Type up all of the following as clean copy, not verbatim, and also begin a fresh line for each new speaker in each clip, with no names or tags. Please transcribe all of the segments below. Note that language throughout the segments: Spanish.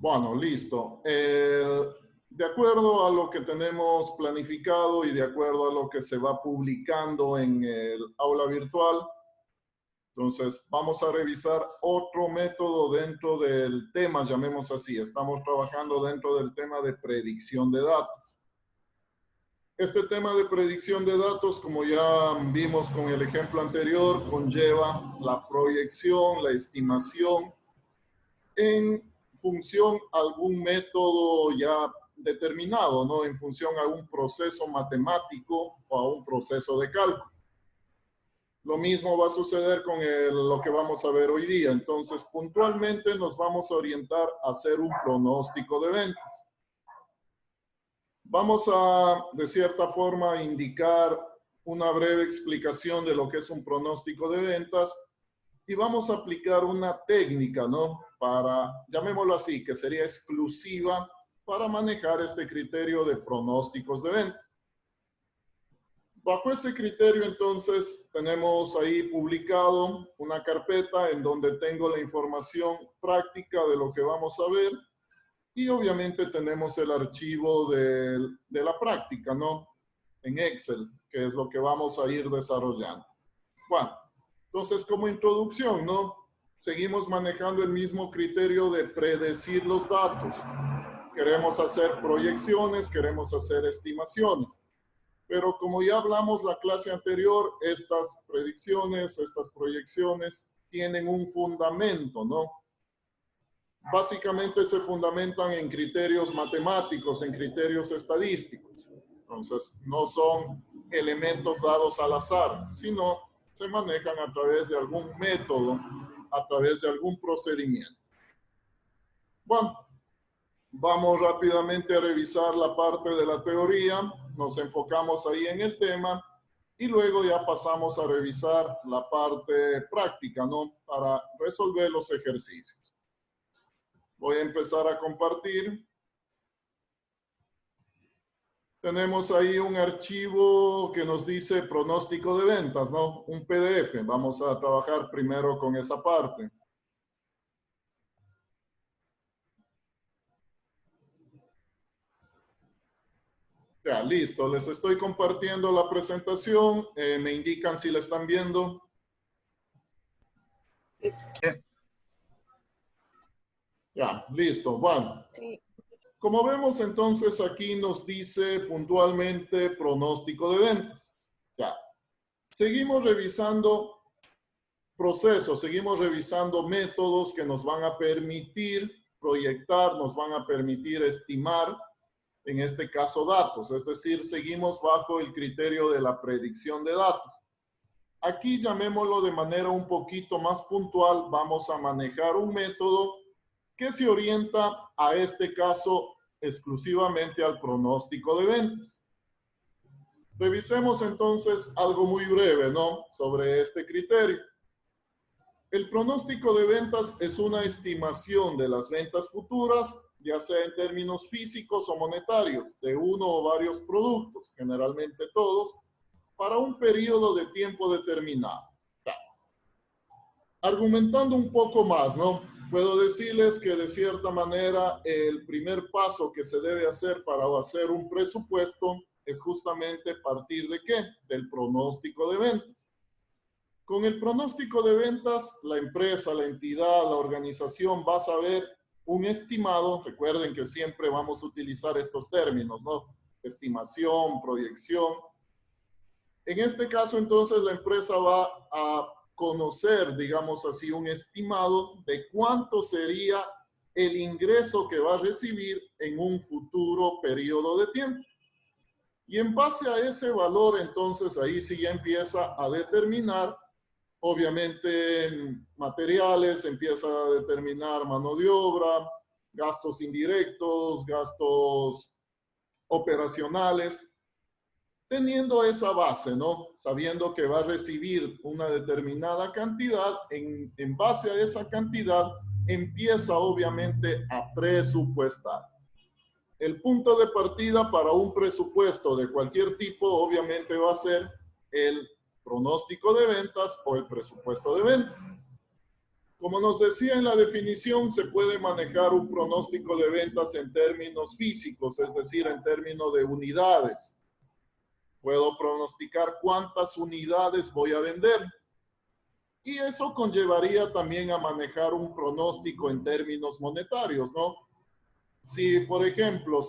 Bueno, listo. De acuerdo a lo que tenemos planificado y de acuerdo a lo que se va publicando en el aula virtual, entonces vamos a revisar otro método dentro del tema, llamemos así. Estamos trabajando dentro del tema de predicción de datos. Este tema de predicción de datos, como ya vimos con el ejemplo anterior, conlleva la proyección, la estimación en función a algún método ya determinado, ¿no? En función a un proceso matemático o a un proceso de cálculo. Lo mismo va a suceder con lo que vamos a ver hoy día. Entonces, puntualmente nos vamos a orientar a hacer un pronóstico de ventas. Vamos a, de cierta forma, indicar una breve explicación de lo que es un pronóstico de ventas y vamos a aplicar una técnica, ¿no? Para, llamémoslo así, que sería exclusiva para manejar este criterio de pronósticos de venta. Bajo ese criterio, entonces, tenemos ahí publicado una carpeta en donde tengo la información práctica de lo que vamos a ver y obviamente tenemos el archivo de la práctica, ¿no? En Excel, que es lo que vamos a ir desarrollando. Bueno, entonces como introducción, ¿no? Seguimos manejando el mismo criterio de predecir los datos. Queremos hacer proyecciones, queremos hacer estimaciones. Pero como ya hablamos la clase anterior, estas predicciones, estas proyecciones tienen un fundamento, ¿no? Básicamente se fundamentan en criterios matemáticos, en criterios estadísticos. Entonces, no son elementos dados al azar, sino se manejan a través de algún método, a través de algún procedimiento. Bueno, vamos rápidamente a revisar la parte de la teoría, nos enfocamos ahí en el tema y luego ya pasamos a revisar la parte práctica, ¿no? Para resolver los ejercicios. Voy a empezar a compartir. Tenemos ahí un archivo que nos dice pronóstico de ventas, ¿no? Un PDF. Vamos a trabajar primero con esa parte. Ya, listo. Les estoy compartiendo la presentación. Me indican si la están viendo. Ya, listo. Bueno. Sí. Como vemos entonces aquí nos dice puntualmente pronóstico de ventas. Ya. Seguimos revisando procesos, seguimos revisando métodos que nos van a permitir proyectar, nos van a permitir estimar, en este caso datos. Es decir, seguimos bajo el criterio de la predicción de datos. Aquí llamémoslo de manera un poquito más puntual, vamos a manejar un método que se orienta a este caso exclusivamente al pronóstico de ventas. Revisemos entonces algo muy breve, ¿no? Sobre este criterio. El pronóstico de ventas es una estimación de las ventas futuras, ya sea en términos físicos o monetarios, de uno o varios productos, generalmente todos, para un periodo de tiempo determinado. Argumentando un poco más, ¿no? Puedo decirles que de cierta manera el primer paso que se debe hacer para hacer un presupuesto es justamente partir de ¿qué? Del pronóstico de ventas. Con el pronóstico de ventas, la empresa, la entidad, la organización va a saber un estimado. Recuerden que siempre vamos a utilizar estos términos, ¿no? Estimación, proyección. En este caso, entonces, la empresa va a conocer, digamos así, un estimado de cuánto sería el ingreso que va a recibir en un futuro periodo de tiempo. Y en base a ese valor, entonces, ahí sí ya empieza a determinar, obviamente, materiales, empieza a determinar mano de obra, gastos indirectos, gastos operacionales. Teniendo esa base, ¿no? Sabiendo que va a recibir una determinada cantidad, en base a esa cantidad, empieza obviamente a presupuestar. El punto de partida para un presupuesto de cualquier tipo, obviamente va a ser el pronóstico de ventas o el presupuesto de ventas. Como nos decía en la definición, se puede manejar un pronóstico de ventas en términos físicos, es decir, en términos de unidades. Puedo pronosticar cuántas unidades voy a vender. Y eso conllevaría también a manejar un pronóstico en términos monetarios, ¿no? Si, por ejemplo,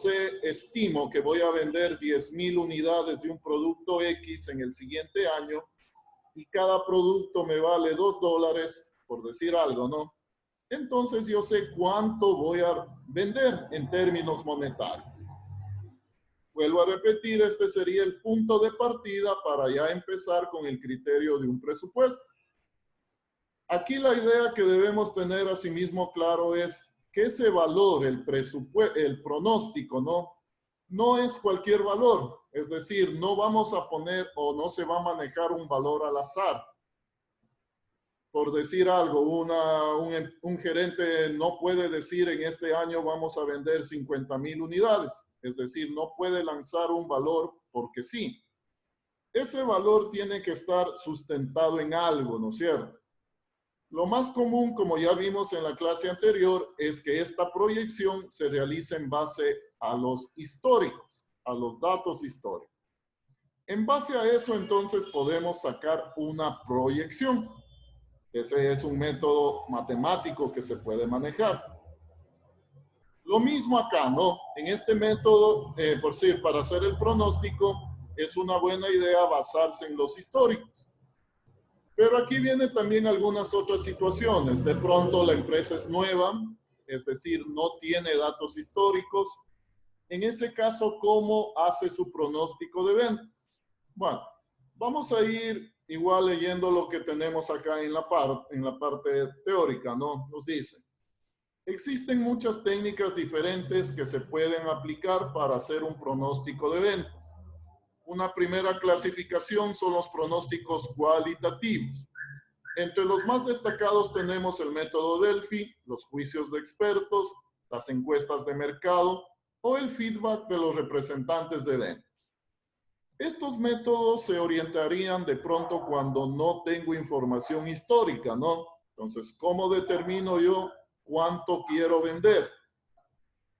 estimo que voy a vender 10,000 unidades de un producto X en el siguiente año y cada producto me vale $2, por decir algo, ¿no? Entonces yo sé cuánto voy a vender en términos monetarios. Vuelvo a repetir, este sería el punto de partida para ya empezar con el criterio de un presupuesto. Aquí la idea que debemos tener asimismo claro es que ese valor, el pronóstico, no es cualquier valor. Es decir, no vamos a poner o no se va a manejar un valor al azar. Por decir algo, un gerente no puede decir en este año vamos a vender 50,000 unidades. Es decir, no puede lanzar un valor porque sí. Ese valor tiene que estar sustentado en algo, ¿no es cierto? Lo más común, como ya vimos en la clase anterior, es que esta proyección se realice en base a los históricos, a los datos históricos. En base a eso, entonces, podemos sacar una proyección. Ese es un método matemático que se puede manejar. Lo mismo acá, ¿no? En este método, por decir, para hacer el pronóstico, es una buena idea basarse en los históricos. Pero aquí vienen también algunas otras situaciones. De pronto la empresa es nueva, es decir, no tiene datos históricos. En ese caso, ¿cómo hace su pronóstico de ventas? Bueno, vamos a ir igual leyendo lo que tenemos acá en la parte teórica, ¿no? Nos dice, existen muchas técnicas diferentes que se pueden aplicar para hacer un pronóstico de ventas. Una primera clasificación son los pronósticos cualitativos. Entre los más destacados tenemos el método Delphi, los juicios de expertos, las encuestas de mercado o el feedback de los representantes de ventas. Estos métodos se orientarían de pronto cuando no tengo información histórica, ¿no? Entonces, ¿cómo determino yo cuánto quiero vender?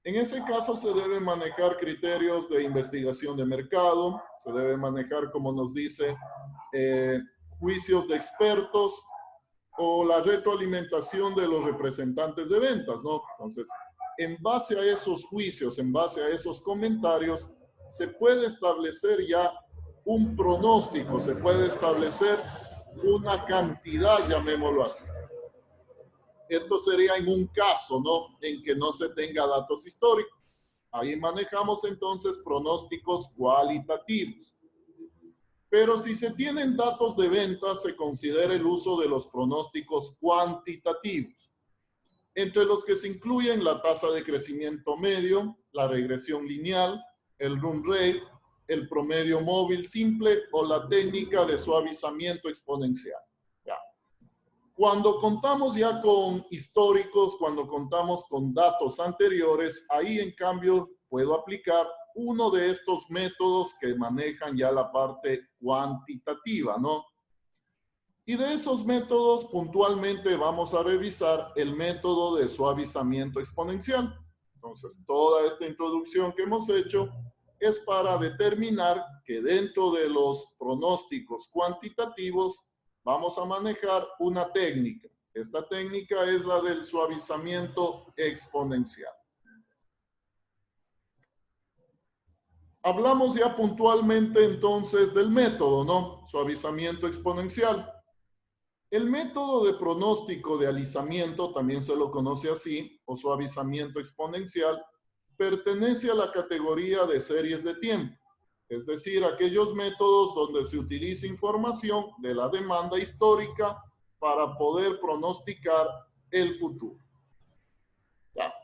En ese caso se deben manejar criterios de investigación de mercado, se debe manejar, como nos dice, juicios de expertos o la retroalimentación de los representantes de ventas, ¿no? Entonces, en base a esos juicios, en base a esos comentarios, se puede establecer ya un pronóstico, se puede establecer una cantidad, llamémoslo así. Esto sería en un caso, ¿no? En que no se tenga datos históricos. Ahí manejamos entonces pronósticos cualitativos. Pero si se tienen datos de venta, se considera el uso de los pronósticos cuantitativos, entre los que se incluyen la tasa de crecimiento medio, la regresión lineal, el run rate, el promedio móvil simple o la técnica de suavizamiento exponencial. Ya. Cuando contamos ya con históricos, cuando contamos con datos anteriores, ahí en cambio puedo aplicar uno de estos métodos que manejan ya la parte cuantitativa, ¿no? Y de esos métodos puntualmente vamos a revisar el método de suavizamiento exponencial. Entonces, toda esta introducción que hemos hecho es para determinar que dentro de los pronósticos cuantitativos vamos a manejar una técnica. Esta técnica es la del suavizamiento exponencial. Hablamos ya puntualmente entonces del método, ¿no? Suavizamiento exponencial. El método de pronóstico de alisamiento, también se lo conoce así, o suavizamiento exponencial, pertenece a la categoría de series de tiempo, es decir, aquellos métodos donde se utiliza información de la demanda histórica para poder pronosticar el futuro. Ya.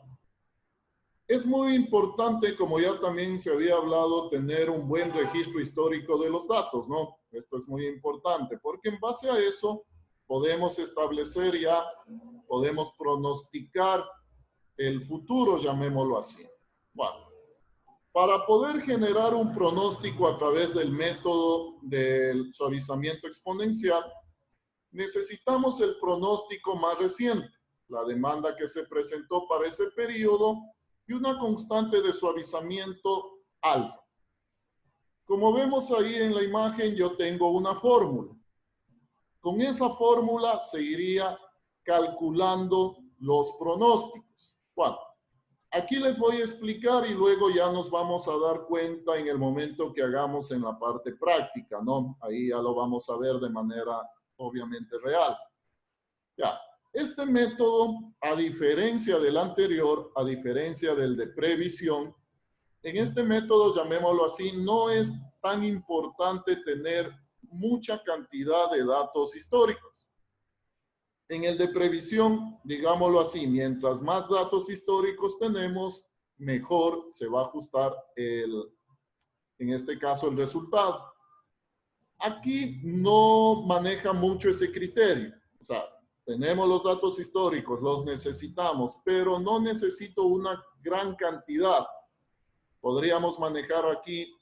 Es muy importante, como ya también se había hablado, tener un buen registro histórico de los datos, ¿no? Esto es muy importante, porque en base a eso podemos establecer ya, podemos pronosticar el futuro, llamémoslo así. Bueno, para poder generar un pronóstico a través del método del suavizamiento exponencial, necesitamos el pronóstico más reciente, la demanda que se presentó para ese periodo y una constante de suavizamiento alfa. Como vemos ahí en la imagen, yo tengo una fórmula. Con esa fórmula se iría calculando los pronósticos. Bueno, aquí les voy a explicar y luego ya nos vamos a dar cuenta en el momento que hagamos en la parte práctica, ¿no? Ahí ya lo vamos a ver de manera obviamente real. Ya, este método, a diferencia del anterior, a diferencia del de previsión, en este método, llamémoslo así, no es tan importante tener mucha cantidad de datos históricos. En el de previsión, digámoslo así, mientras más datos históricos tenemos, mejor se va a ajustar en este caso, el resultado. Aquí no maneja mucho ese criterio. O sea, tenemos los datos históricos, los necesitamos, pero no necesito una gran cantidad. Podríamos manejar aquí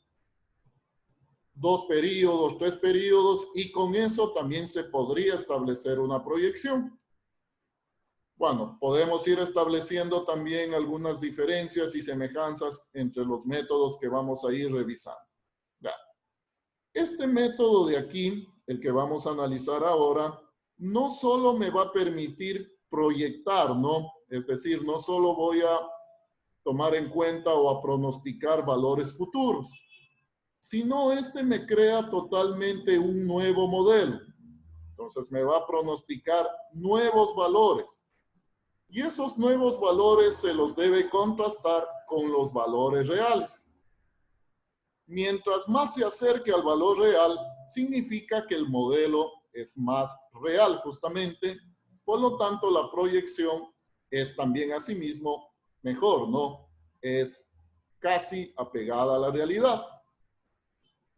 2 periodos, 3 periodos, y con eso también se podría establecer una proyección. Bueno, podemos ir estableciendo también algunas diferencias y semejanzas entre los métodos que vamos a ir revisando. Ya. Este método de aquí, el que vamos a analizar ahora, no solo me va a permitir proyectar, ¿no? Es decir, no solo voy a tomar en cuenta o a pronosticar valores futuros, sino este me crea totalmente un nuevo modelo. Entonces me va a pronosticar nuevos valores. Y esos nuevos valores se los debe contrastar con los valores reales. Mientras más se acerque al valor real, significa que el modelo es más real justamente. Por lo tanto, la proyección es también asimismo mejor, ¿no? Es casi apegada a la realidad.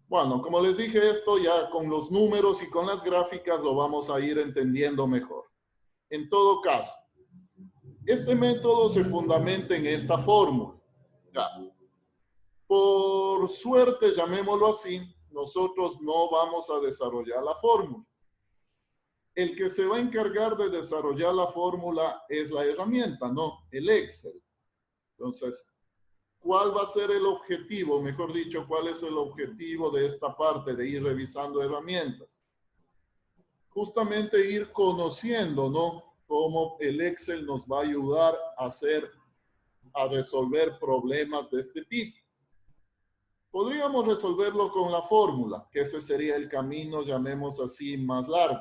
Bueno, como les dije, esto ya con los números y con las gráficas lo vamos a ir entendiendo mejor. En todo caso, este método se fundamenta en esta fórmula. Ya. Por suerte, llamémoslo así, nosotros no vamos a desarrollar la fórmula. El que se va a encargar de desarrollar la fórmula es la herramienta, ¿no? El Excel. Entonces, ¿cuál va a ser el objetivo? Mejor dicho, ¿cuál es el objetivo de esta parte de ir revisando herramientas? Justamente ir conociendo, ¿no? Cómo el Excel nos va a ayudar a resolver problemas de este tipo. Podríamos resolverlo con la fórmula, que ese sería el camino, llamemos así, más largo.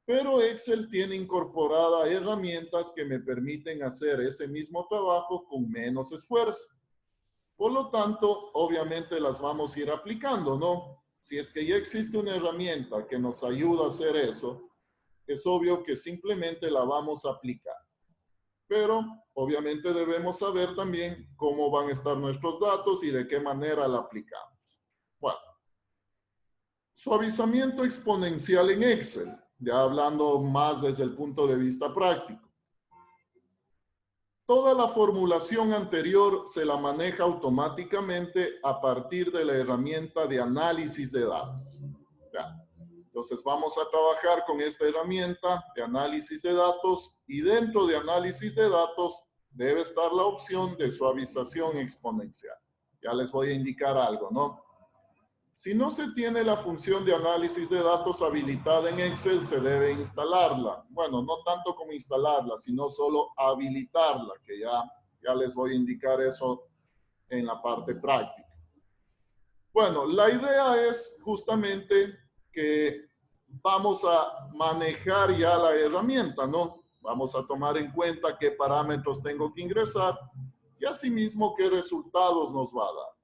Pero Excel tiene incorporada herramientas que me permiten hacer ese mismo trabajo con menos esfuerzo. Por lo tanto, obviamente las vamos a ir aplicando, ¿no? Si es que ya existe una herramienta que nos ayuda a hacer eso, es obvio que simplemente la vamos a aplicar. Pero, obviamente, debemos saber también cómo van a estar nuestros datos y de qué manera la aplicamos. Bueno, suavizamiento exponencial en Excel, ya hablando más desde el punto de vista práctico. Toda la formulación anterior se la maneja automáticamente a partir de la herramienta de análisis de datos. Ya. Entonces vamos a trabajar con esta herramienta de análisis de datos y dentro de análisis de datos debe estar la opción de suavización exponencial. Ya les voy a indicar algo, ¿no? Si no se tiene la función de análisis de datos habilitada en Excel, se debe instalarla. Bueno, no tanto como instalarla, sino solo habilitarla, que ya les voy a indicar eso en la parte práctica. Bueno, la idea es justamente que vamos a manejar ya la herramienta, ¿no? Vamos a tomar en cuenta qué parámetros tengo que ingresar y asimismo qué resultados nos va a dar.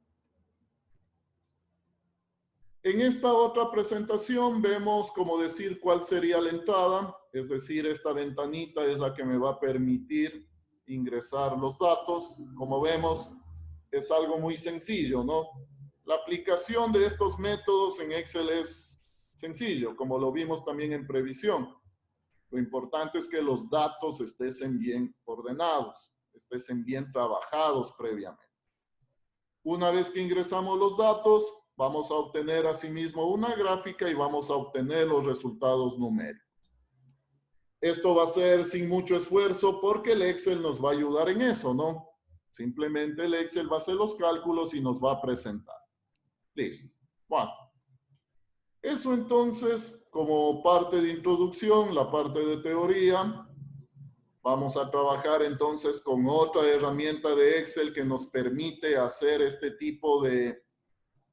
En esta otra presentación vemos, como decir, cuál sería la entrada, es decir, esta ventanita es la que me va a permitir ingresar los datos. Como vemos, es algo muy sencillo, ¿no? La aplicación de estos métodos en Excel es sencillo, como lo vimos también en previsión. Lo importante es que los datos estén bien ordenados, estén bien trabajados previamente. Una vez que ingresamos los datos, vamos a obtener asimismo una gráfica y vamos a obtener los resultados numéricos. Esto va a ser sin mucho esfuerzo porque el Excel nos va a ayudar en eso, ¿no? Simplemente el Excel va a hacer los cálculos y nos va a presentar. Listo. Bueno. Eso entonces, como parte de introducción, la parte de teoría, vamos a trabajar entonces con otra herramienta de Excel que nos permite hacer este tipo de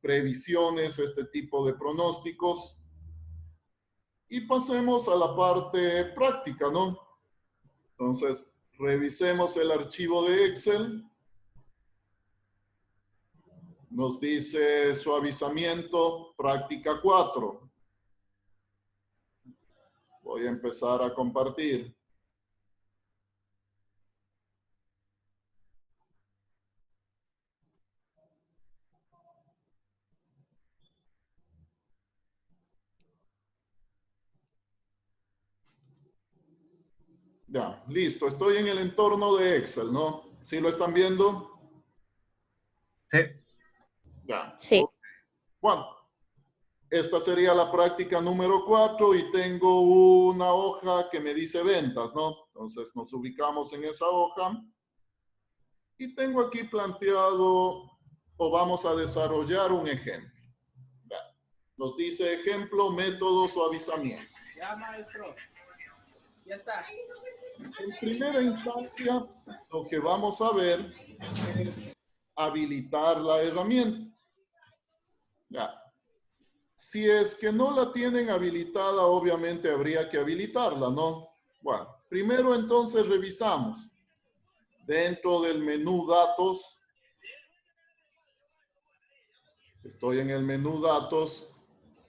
previsiones, este tipo de pronósticos. Y pasemos a la parte práctica, ¿no? Entonces, revisemos el archivo de Excel. Nos dice suavizamiento, práctica 4. Voy a empezar a compartir. Ya, listo. Estoy en el entorno de Excel, ¿no? ¿Sí lo están viendo?
Sí.
Ya.
Sí.
Okay. Bueno, esta sería la práctica número 4 y tengo una hoja que me dice ventas, ¿no? Entonces nos ubicamos en esa hoja y tengo aquí planteado o vamos a desarrollar un ejemplo. Ya. Nos dice ejemplo, método suavizamiento.
Ya, maestro. Ya está.
En primera instancia, lo que vamos a ver es habilitar la herramienta. Ya. Si es que no la tienen habilitada, obviamente habría que habilitarla, ¿no? Bueno, primero entonces revisamos. Dentro del menú datos, estoy en el menú datos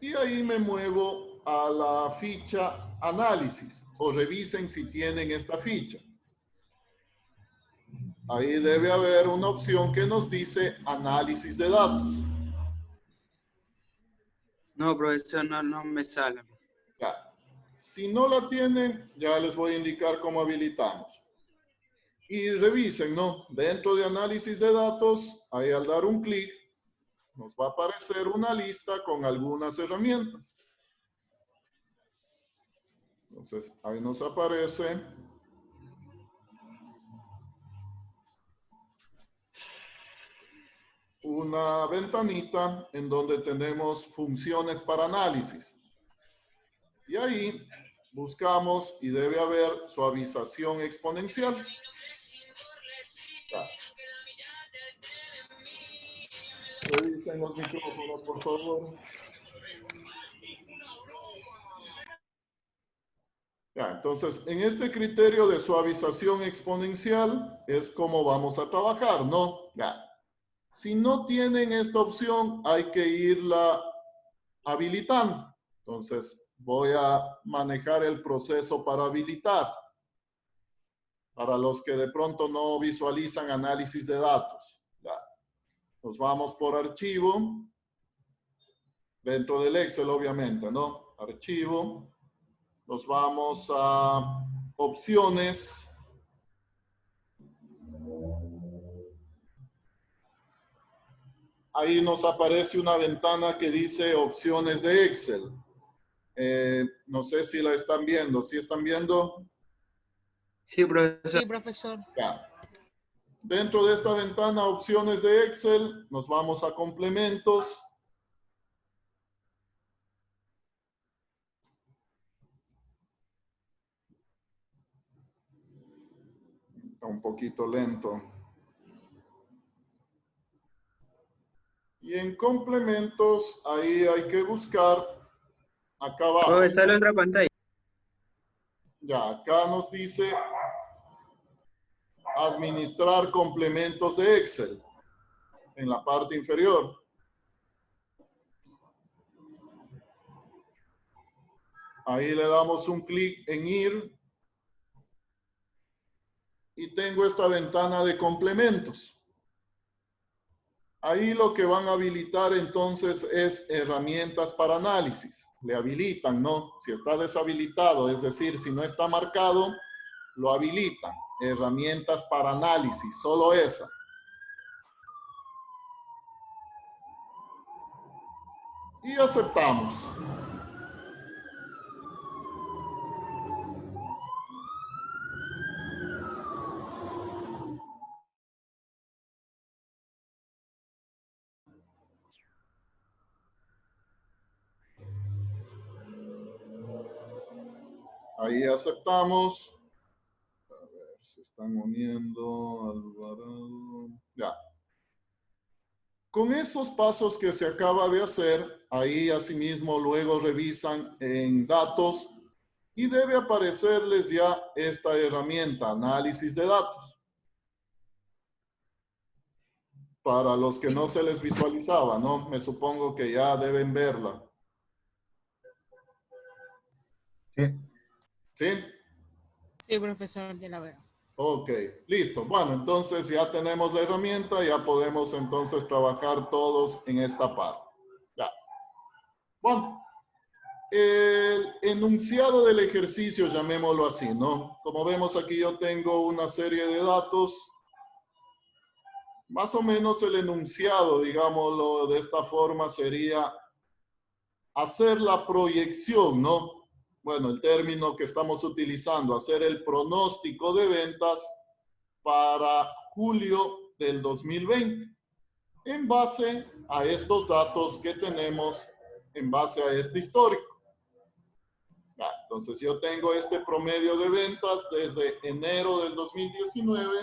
y ahí me muevo a la ficha análisis o revisen si tienen esta ficha. Ahí debe haber una opción que nos dice análisis de datos.
No, profesor, no me sale.
Ya. Si no la tienen, ya les voy a indicar cómo habilitamos. Y revisen, ¿no? Dentro de análisis de datos, ahí al dar un clic, nos va a aparecer una lista con algunas herramientas. Entonces, ahí nos aparece una ventanita en donde tenemos funciones para análisis. Y ahí buscamos y debe haber suavización exponencial. Ya. Revisen los micrófonos, por favor. Ya, entonces, en este criterio de suavización exponencial es como vamos a trabajar, ¿no? Ya. Si no tienen esta opción, hay que irla habilitando. Entonces, voy a manejar el proceso para habilitar. Para los que de pronto no visualizan análisis de datos. Ya. Nos vamos por archivo. Dentro del Excel, obviamente, ¿no? Archivo. Nos vamos a opciones. Ahí nos aparece una ventana que dice opciones de Excel. No sé si la están viendo. ¿Sí están viendo?
Sí, profesor.
Sí, profesor.
Ya. Dentro de esta ventana, opciones de Excel, nos vamos a complementos. Está un poquito lento. Y en complementos, ahí hay que buscar acá abajo.
Profesor, la otra pantalla.
Ya, acá nos dice administrar complementos de Excel en la parte inferior. Ahí le damos un clic en ir y tengo esta ventana de complementos. Ahí lo que van a habilitar entonces es herramientas para análisis. Le habilitan, ¿no? Si está deshabilitado, es decir, si no está marcado, lo habilitan. Herramientas para análisis, solo esa. y aceptamos. Ahí aceptamos. A ver, se están uniendo. Alvarado. Ya. Con esos pasos que se acaba de hacer, ahí asimismo luego revisan en datos y debe aparecerles ya esta herramienta, análisis de datos. Para los que no se les visualizaba, ¿no? Me supongo que ya deben verla.
Sí.
¿Sí?
Sí, profesor, ya la veo.
Ok, listo. Bueno, entonces ya tenemos la herramienta, ya podemos entonces trabajar todos en esta parte. Ya. Bueno, el enunciado del ejercicio, llamémoslo así, ¿no? Como vemos aquí yo tengo una serie de datos. Más o menos el enunciado, digámoslo de esta forma, sería hacer la proyección, ¿no? Bueno, el término que estamos utilizando, hacer el pronóstico de ventas para julio del 2020, en base a estos datos que tenemos, en base a este histórico. Ya, entonces yo tengo este promedio de ventas desde enero del 2019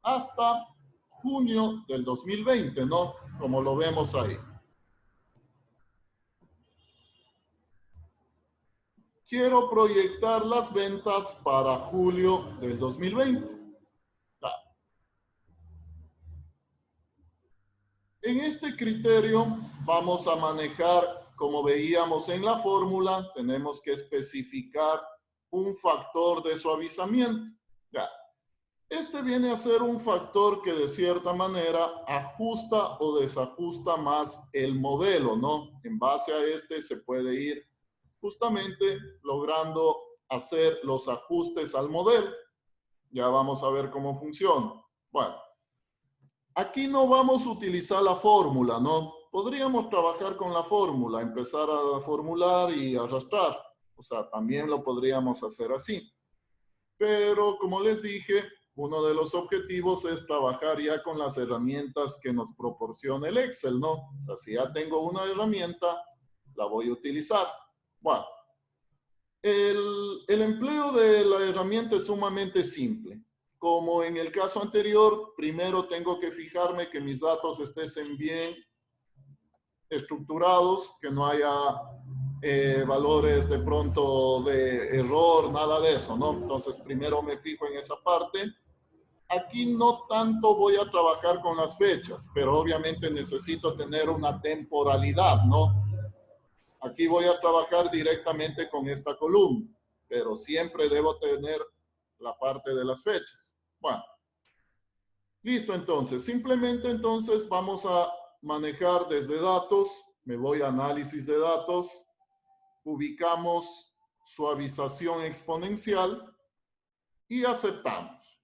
hasta junio del 2020, ¿no? Como lo vemos ahí. Quiero proyectar las ventas para julio del 2020. En este criterio vamos a manejar, como veíamos en la fórmula, tenemos que especificar un factor de suavizamiento. Ya. Este viene a ser un factor que de cierta manera ajusta o desajusta más el modelo, ¿no? En base a este se puede ir justamente logrando hacer los ajustes al modelo. Ya vamos a ver cómo funciona. Bueno, aquí no vamos a utilizar la fórmula, ¿no? Podríamos trabajar con la fórmula, empezar a formular y arrastrar. O sea, también lo podríamos hacer así. Pero, como les dije, uno de los objetivos es trabajar ya con las herramientas que nos proporciona el Excel, ¿no? O sea, si ya tengo una herramienta, la voy a utilizar. Bueno, el empleo de la herramienta es sumamente simple. Como en el caso anterior, primero tengo que fijarme que mis datos estén bien estructurados, que no haya valores de pronto de error, nada de eso, ¿no? Entonces, primero me fijo en esa parte. Aquí no tanto voy a trabajar con las fechas, pero obviamente necesito tener una temporalidad, ¿no? Aquí voy a trabajar directamente con esta columna, pero siempre debo tener la parte de las fechas. Bueno, listo entonces. Simplemente entonces vamos a manejar desde datos, me voy a análisis de datos, ubicamos suavización exponencial y aceptamos.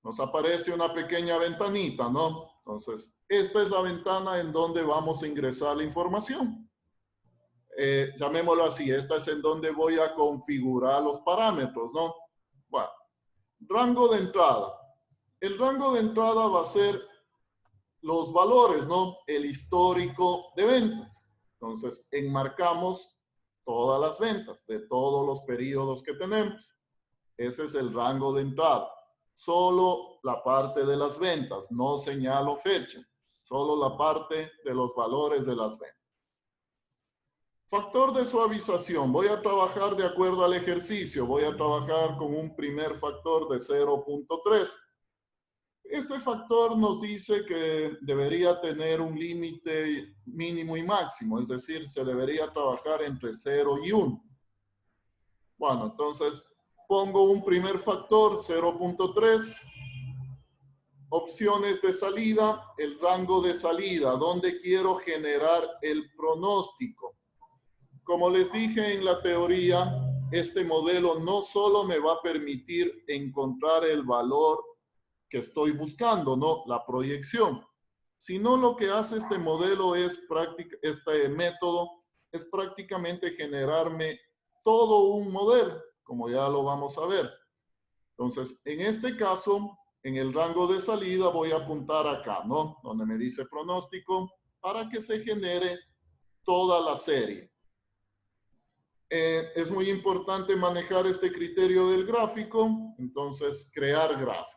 Nos aparece una pequeña ventanita, ¿no? Entonces, esta es la ventana en donde vamos a ingresar la información. Llamémoslo así, esta es en donde voy a configurar los parámetros, ¿no? Bueno, rango de entrada. El rango de entrada va a ser los valores, ¿no? El histórico de ventas. Entonces, enmarcamos todas las ventas de todos los periodos que tenemos. Ese es el rango de entrada. Solo la parte de las ventas, no señalo fecha. Solo la parte de los valores de las ventas. Factor de suavización. Voy a trabajar de acuerdo al ejercicio. Voy a trabajar con un primer factor de 0.3. Este factor nos dice que debería tener un límite mínimo y máximo. Es decir, se debería trabajar entre 0 y 1. Bueno, entonces pongo un primer factor, 0.3. Opciones de salida, el rango de salida, donde quiero generar el pronóstico. Como les dije en la teoría, este modelo no solo me va a permitir encontrar el valor que estoy buscando, ¿no? La proyección, sino lo que hace este modelo este método es prácticamente generarme todo un modelo, como ya lo vamos a ver. Entonces, en este caso, en el rango de salida voy a apuntar acá, ¿no? Donde me dice pronóstico, para que se genere toda la serie. Es muy importante manejar este criterio del gráfico, entonces crear gráfico.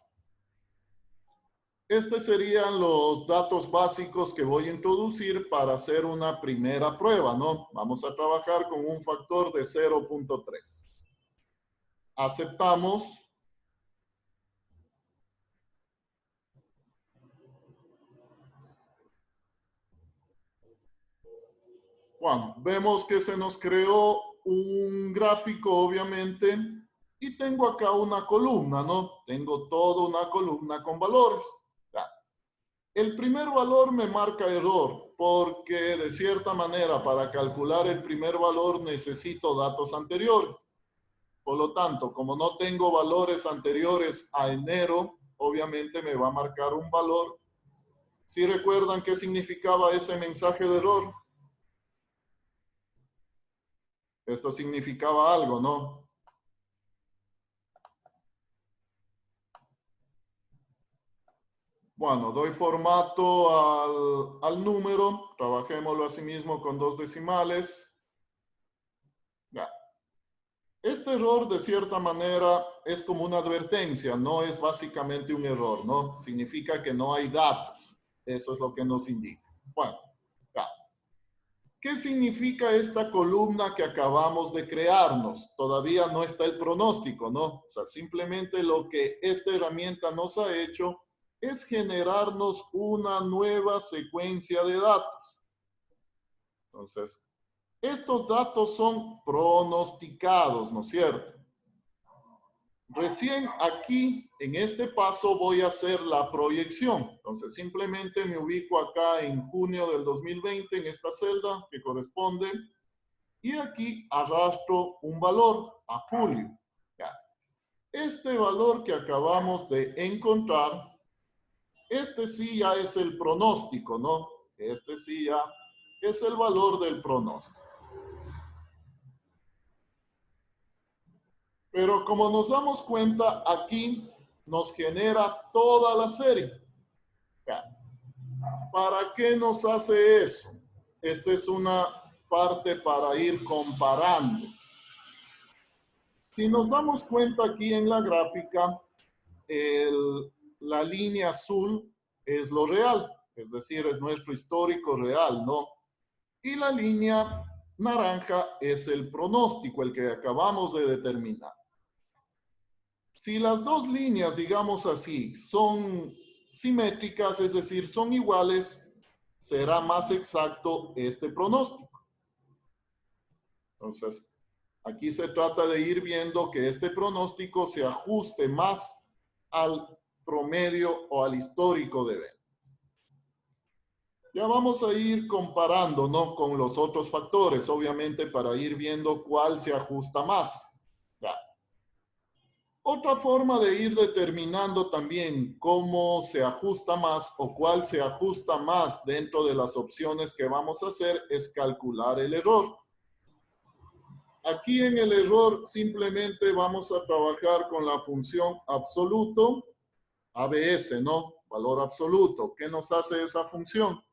Estos serían los datos básicos que voy a introducir para hacer una primera prueba, ¿no? Vamos a trabajar con un factor de 0.3. Aceptamos. Bueno, vemos que se nos creó un gráfico, obviamente, y tengo acá una columna, ¿no? Tengo toda una columna con valores. Ya. El primer valor me marca error, porque de cierta manera para calcular el primer valor necesito datos anteriores. Por lo tanto, como no tengo valores anteriores a enero, obviamente me va a marcar un valor. ¿Sí recuerdan qué significaba ese mensaje de error? Esto significaba algo, ¿no? Bueno, doy formato al número. Trabajémoslo así mismo con 2 decimales. Ya. Este error, de cierta manera, es como una advertencia. No es básicamente un error, ¿no? Significa que no hay datos. Eso es lo que nos indica. Bueno, ya. ¿Qué significa esta columna que acabamos de crearnos? Todavía no está el pronóstico, ¿no? O sea, simplemente lo que esta herramienta nos ha hecho es generarnos una nueva secuencia de datos. Entonces, estos datos son pronosticados, ¿no es cierto? Recién aquí, en este paso, voy a hacer la proyección. Entonces, simplemente me ubico acá en junio del 2020, en esta celda que corresponde, y aquí arrastro un valor a julio. Ya. Este valor que acabamos de encontrar, este sí ya es el pronóstico, ¿no? Este sí ya es el valor del pronóstico. Pero como nos damos cuenta, aquí nos genera toda la serie. ¿Para qué nos hace eso? Esta es una parte para ir comparando. Si nos damos cuenta aquí en la gráfica, la línea azul es lo real, es decir, es nuestro histórico real, ¿no? Y la línea naranja es el pronóstico, el que acabamos de determinar. Si las dos líneas, digamos así, son simétricas, es decir, son iguales, será más exacto este pronóstico. Entonces, aquí se trata de ir viendo que este pronóstico se ajuste más al promedio o al histórico de ventas. Ya vamos a ir comparando, ¿no? Con los otros factores, obviamente, para ir viendo cuál se ajusta más. Ya. Otra forma de ir determinando también cómo se ajusta más o cuál se ajusta más dentro de las opciones que vamos a hacer es calcular el error. Aquí en el error simplemente vamos a trabajar con la función absoluto, ABS, ¿no? Valor absoluto. ¿Qué nos hace esa función?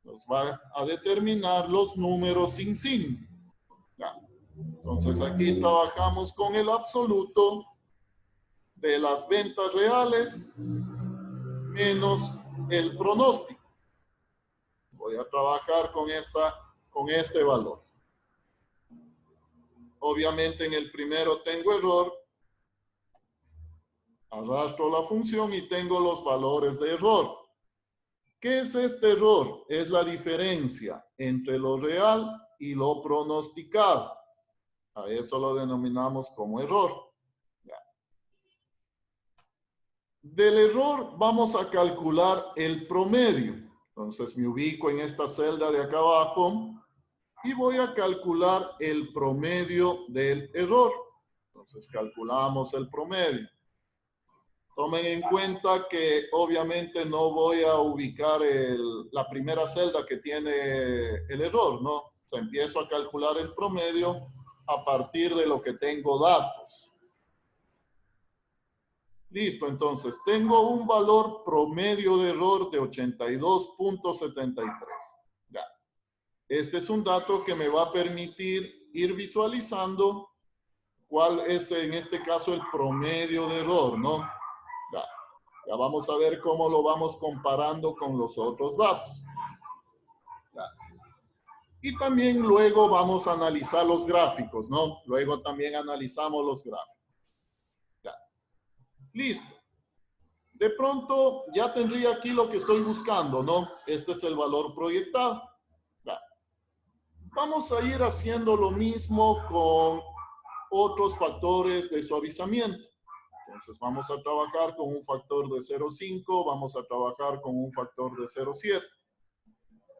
Nos va a determinar los números sin signo. Ya. Entonces aquí trabajamos con el absoluto de las ventas reales menos el pronóstico. Voy a trabajar con este valor. Obviamente en el primero tengo error. Arrastro la función y tengo los valores de error. ¿Qué es este error? Es la diferencia entre lo real y lo pronosticado. A eso lo denominamos como error. Ya. Del error vamos a calcular el promedio. Entonces me ubico en esta celda de acá abajo y voy a calcular el promedio del error. Entonces calculamos el promedio. Tomen en cuenta que obviamente no voy a ubicar la primera celda que tiene el error, ¿no? O sea, empiezo a calcular el promedio a partir de lo que tengo datos. Listo, entonces tengo un valor promedio de error de 82.73. Ya. Este es un dato que me va a permitir ir visualizando cuál es en este caso el promedio de error, ¿no? Ya. Ya vamos a ver cómo lo vamos comparando con los otros datos. Ya. Y también luego vamos a analizar los gráficos, ¿no? Luego también analizamos los gráficos. Ya. Listo. De pronto ya tendría aquí lo que estoy buscando, ¿no? Este es el valor proyectado. Ya. Vamos a ir haciendo lo mismo con otros factores de suavizamiento. Entonces vamos a trabajar con un factor de 0.5, vamos a trabajar con un factor de 0.7.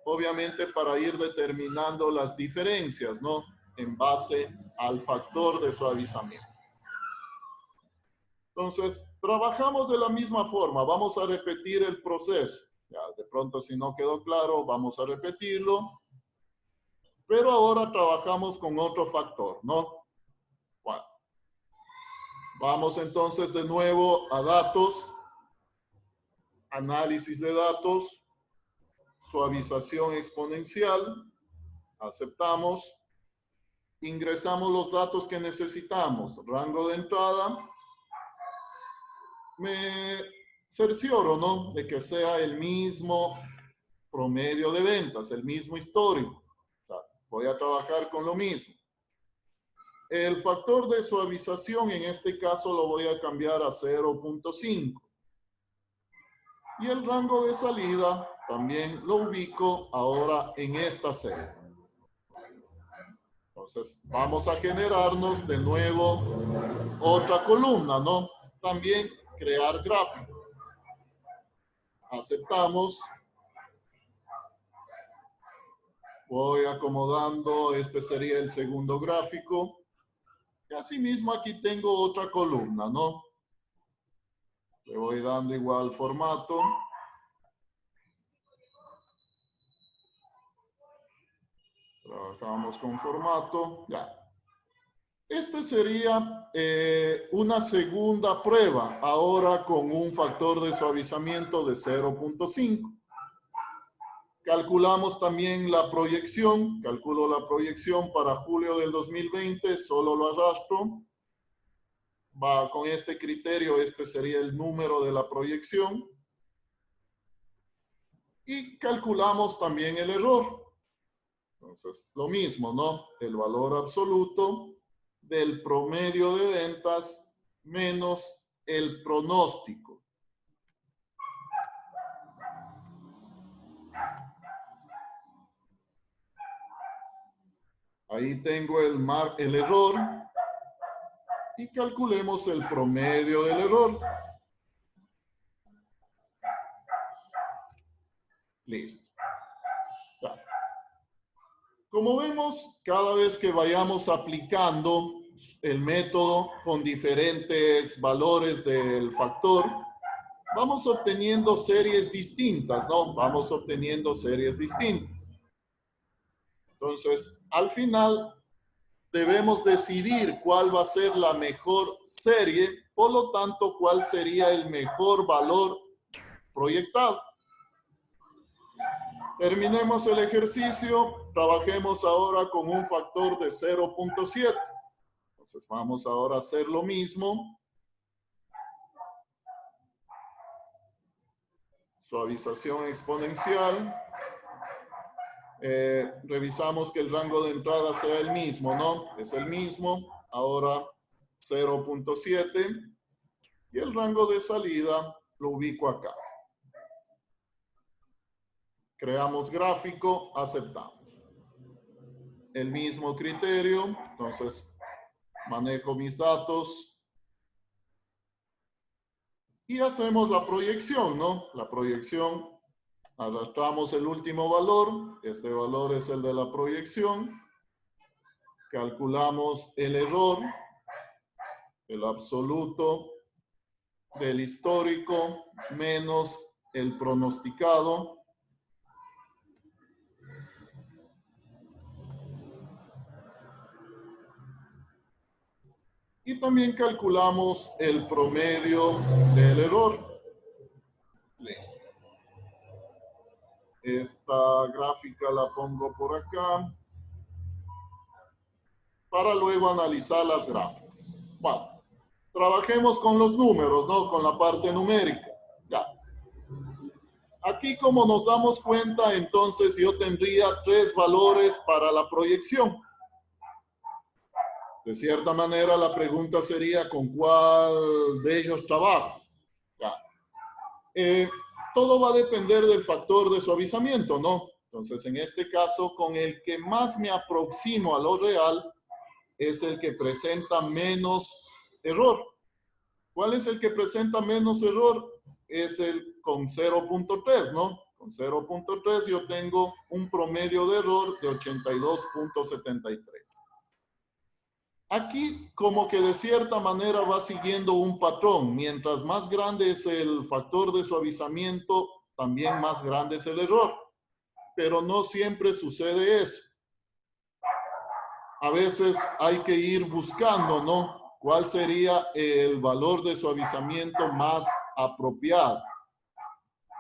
Obviamente para ir determinando las diferencias, ¿no? En base al factor de suavizamiento. Entonces, trabajamos de la misma forma. Vamos a repetir el proceso. Ya, de pronto, si no quedó claro, vamos a repetirlo. Pero ahora trabajamos con otro factor, ¿no? Bueno. Vamos entonces de nuevo a datos. Análisis de datos. Suavización exponencial. Aceptamos. Ingresamos los datos que necesitamos. Rango de entrada. Me cercioro, ¿no? De que sea el mismo promedio de ventas, el mismo histórico. O sea, voy a trabajar con lo mismo. El factor de suavización, en este caso, lo voy a cambiar a 0.5. Y el rango de salida también lo ubico ahora en esta celda. Entonces, vamos a generarnos de nuevo otra columna, ¿no? También crear gráfico. Aceptamos. Voy acomodando, este sería el segundo gráfico. Y asimismo aquí tengo otra columna, ¿no? Le voy dando igual formato. Trabajamos con formato. Ya. Este sería una segunda prueba, ahora con un factor de suavizamiento de 0.5. Calculamos también la proyección. Calculo la proyección para julio del 2020. Solo lo arrastro. Va con este criterio. Este sería el número de la proyección. Y calculamos también el error. Entonces, lo mismo, ¿no? El valor absoluto del promedio de ventas menos el pronóstico. Ahí tengo el error y calculemos el promedio del error. Listo. Ya. Como vemos, cada vez que vayamos aplicando el método con diferentes valores del factor, vamos obteniendo series distintas, ¿no? Vamos obteniendo series distintas. Entonces, al final, debemos decidir cuál va a ser la mejor serie, por lo tanto, cuál sería el mejor valor proyectado. Terminemos el ejercicio, trabajemos ahora con un factor de 0.7. Entonces, vamos ahora a hacer lo mismo. Suavización exponencial. Revisamos que el rango de entrada sea el mismo, ¿no? Es el mismo. Ahora 0.7. Y el rango de salida lo ubico acá. Creamos gráfico, aceptamos. El mismo criterio, entonces manejo mis datos. Y hacemos la proyección, ¿no? La proyección. Arrastramos el último valor. Este valor es el de la proyección. Calculamos el error, el absoluto del histórico menos el pronosticado. Y también calculamos el promedio del error. Listo. Esta gráfica la pongo por acá para luego analizar las gráficas. Bueno, trabajemos con los números, ¿no? Con la parte numérica. Ya. Aquí, como nos damos cuenta, entonces yo tendría 3 valores para la proyección. De cierta manera, la pregunta sería, ¿con cuál de ellos trabajo? Ya. Todo va a depender del factor de suavizamiento, ¿no? Entonces, en este caso, con el que más me aproximo a lo real es el que presenta menos error. ¿Cuál es el que presenta menos error? Es el con 0.3, ¿no? Con 0.3 yo tengo un promedio de error de 82.73. Aquí como que de cierta manera va siguiendo un patrón. Mientras más grande es el factor de suavizamiento, también más grande es el error. Pero no siempre sucede eso. A veces hay que ir buscando, ¿no? ¿Cuál sería el valor de suavizamiento más apropiado?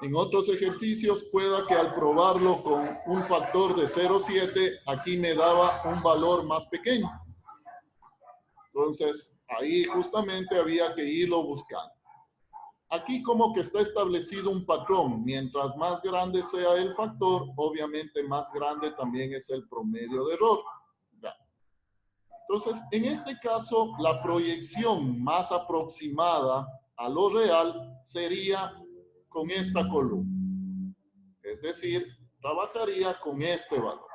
En otros ejercicios pueda que al probarlo con un factor de 0.7, aquí me daba un valor más pequeño. Entonces, ahí justamente había que irlo buscando. Aquí como que está establecido un patrón. Mientras más grande sea el factor, obviamente más grande también es el promedio de error. Entonces, en este caso, la proyección más aproximada a lo real sería con esta columna. Es decir, trabajaría con este valor.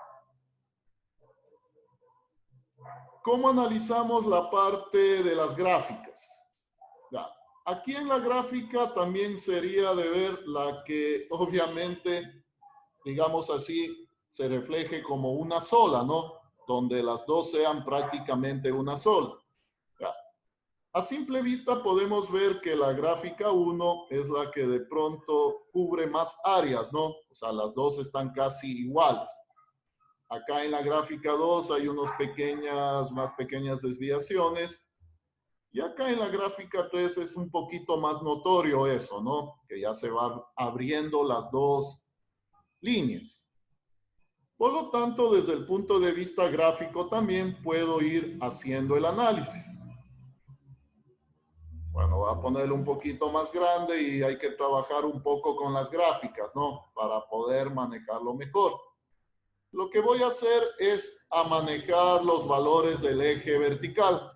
¿Cómo analizamos la parte de las gráficas? Ya. Aquí en la gráfica también sería de ver la que obviamente, digamos así, se refleje como una sola, ¿no? Donde las dos sean prácticamente una sola. Ya. A simple vista podemos ver que la gráfica 1 es la que de pronto cubre más áreas, ¿no? O sea, las dos están casi iguales. Acá en la gráfica 2 hay unas pequeñas desviaciones. Y acá en la gráfica 3 es un poquito más notorio eso, ¿no? Que ya se van abriendo las dos líneas. Por lo tanto, desde el punto de vista gráfico también puedo ir haciendo el análisis. Bueno, voy a ponerlo un poquito más grande y hay que trabajar un poco con las gráficas, ¿no? Para poder manejarlo mejor. Lo que voy a hacer es a manejar los valores del eje vertical.